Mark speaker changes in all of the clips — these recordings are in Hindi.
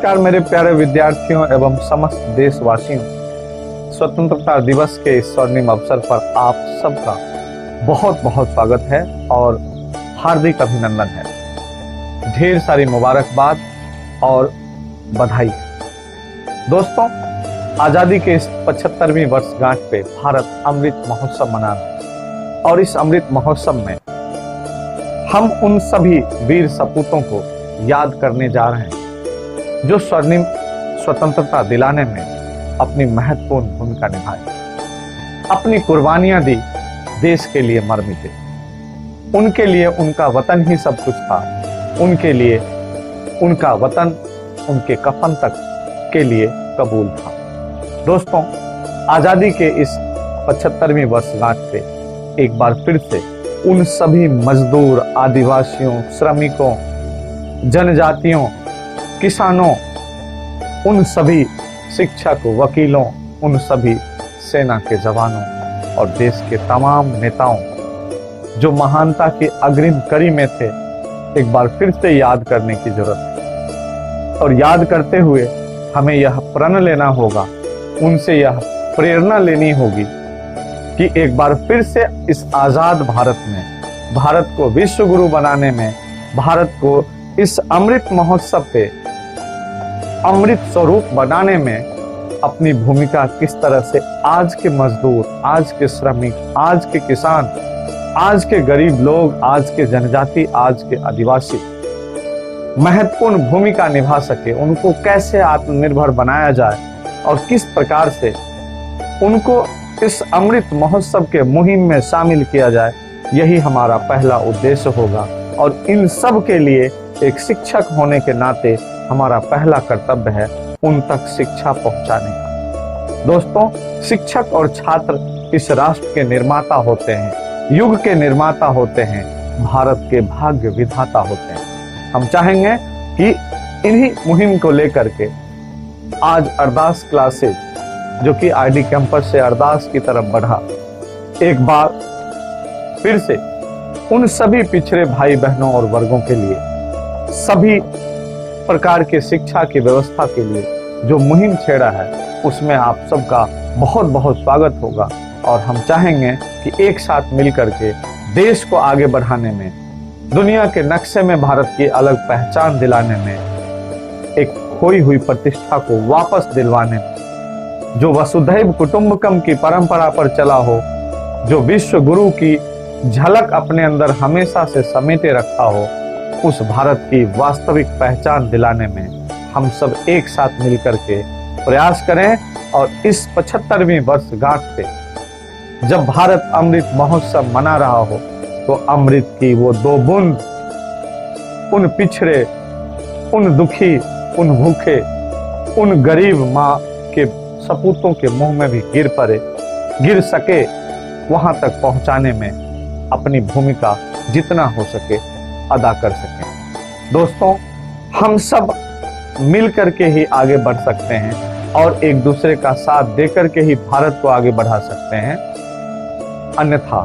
Speaker 1: नमस्कार मेरे प्यारे विद्यार्थियों एवं समस्त देशवासियों। स्वतंत्रता दिवस के इस स्वर्णिम अवसर पर आप सबका बहुत बहुत स्वागत है और हार्दिक अभिनंदन है। ढेर सारी मुबारकबाद और बधाई है। दोस्तों, आजादी के इस 75वीं वर्षगांठ पे भारत अमृत महोत्सव मना रहा है और इस अमृत महोत्सव में हम उन सभी वीर सपूतों को याद करने जा रहे हैं जो स्वर्णिम स्वतंत्रता दिलाने में अपनी महत्वपूर्ण भूमिका निभाई, अपनी कुर्बानियां दी, देश के लिए मर मिटे। उनके लिए उनका वतन ही सब कुछ था। उनके लिए उनका वतन उनके कफन तक के लिए कबूल था। दोस्तों, आजादी के इस 75वीं वर्षगांठ पे एक बार फिर से उन सभी मजदूर, आदिवासियों, श्रमिकों, जनजातियों, किसानों, उन सभी शिक्षक, वकीलों, उन सभी सेना के जवानों और देश के तमाम नेताओं जो महानता की अग्रिम कड़ी में थे, एक बार फिर से याद करने की जरूरत है। और याद करते हुए हमें यह प्रण लेना होगा, उनसे यह प्रेरणा लेनी होगी कि एक बार फिर से इस आजाद भारत में, भारत को विश्व गुरु बनाने में, भारत को इस अमृत महोत्सव पे अमृत स्वरूप बनाने में अपनी भूमिका किस तरह से आज के मजदूर, आज के श्रमिक, आज के किसान, आज के गरीब लोग, आज के जनजाति, आज के आदिवासी महत्वपूर्ण भूमिका निभा सके, उनको कैसे आत्मनिर्भर बनाया जाए और किस प्रकार से उनको इस अमृत महोत्सव के मुहिम में शामिल किया जाए, यही हमारा पहला उद्देश्य होगा। और इन सब के लिए एक शिक्षक होने के नाते हमारा पहला कर्तव्य है उन तक शिक्षा पहुंचाने का। दोस्तों, शिक्षक और छात्र इस राष्ट्र के निर्माता होते हैं, युग के निर्माता होते हैं, भारत के भाग्य विधाता होते हैं। हम चाहेंगे कि इन्हीं मुहिम को लेकर के आज अरदास क्लासेज, जो कि आईडी कैंपस से अरदास की तरफ बढ़ा, एक बार फिर से उन सभी पिछड़े भाई बहनों और वर्गों के लिए, सभी प्रकार के शिक्षा की व्यवस्था के लिए जो मुहिम छेड़ा है, उसमें आप सबका बहुत बहुत स्वागत होगा। और हम चाहेंगे कि एक साथ मिलकर के देश को आगे बढ़ाने में, दुनिया के नक्शे में भारत की अलग पहचान दिलाने में, एक खोई हुई प्रतिष्ठा को वापस दिलवाने में, जो वसुधैव कुटुंबकम की परंपरा पर चला हो, जो विश्व गुरु की झलक अपने अंदर हमेशा से समेटे रखा हो, उस भारत की वास्तविक पहचान दिलाने में हम सब एक साथ मिलकर के प्रयास करें। और इस 75वीं वर्षगांठ पे जब भारत अमृत महोत्सव मना रहा हो, तो अमृत की वो दो बूंद उन पिछड़े, उन दुखी, उन भूखे, उन गरीब माँ के सपूतों के मुंह में भी गिर सके, वहां तक पहुंचाने में अपनी भूमिका जितना हो सके अदा कर सकें। दोस्तों, हम सब मिल करके ही आगे बढ़ सकते हैं और एक दूसरे का साथ देकर के ही भारत को आगे बढ़ा सकते हैं, अन्यथा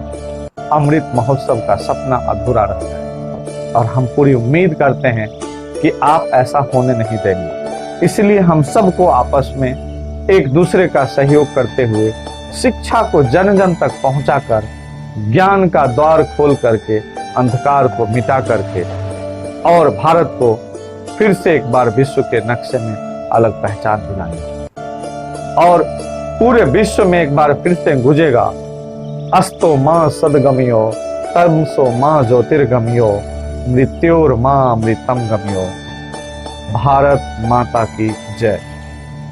Speaker 1: अमृत महोत्सव का सपना अधूरा रहता है। और हम पूरी उम्मीद करते हैं कि आप ऐसा होने नहीं देंगे। इसलिए हम सबको आपस में एक दूसरे का सहयोग करते हुए शिक्षा को जन जन तक पहुंचाकर, ज्ञान का द्वार खोल करके, अंधकार को मिटा करके और भारत को फिर से एक बार विश्व के नक्शे में अलग पहचान दिलानी और पूरे विश्व में एक बार फिर से गूंजेगा, अस्तो मां सदगमियो तमसो मां ज्योतिर्गमियो मृत्योर मां अमृतम गमियो। भारत माता की जय।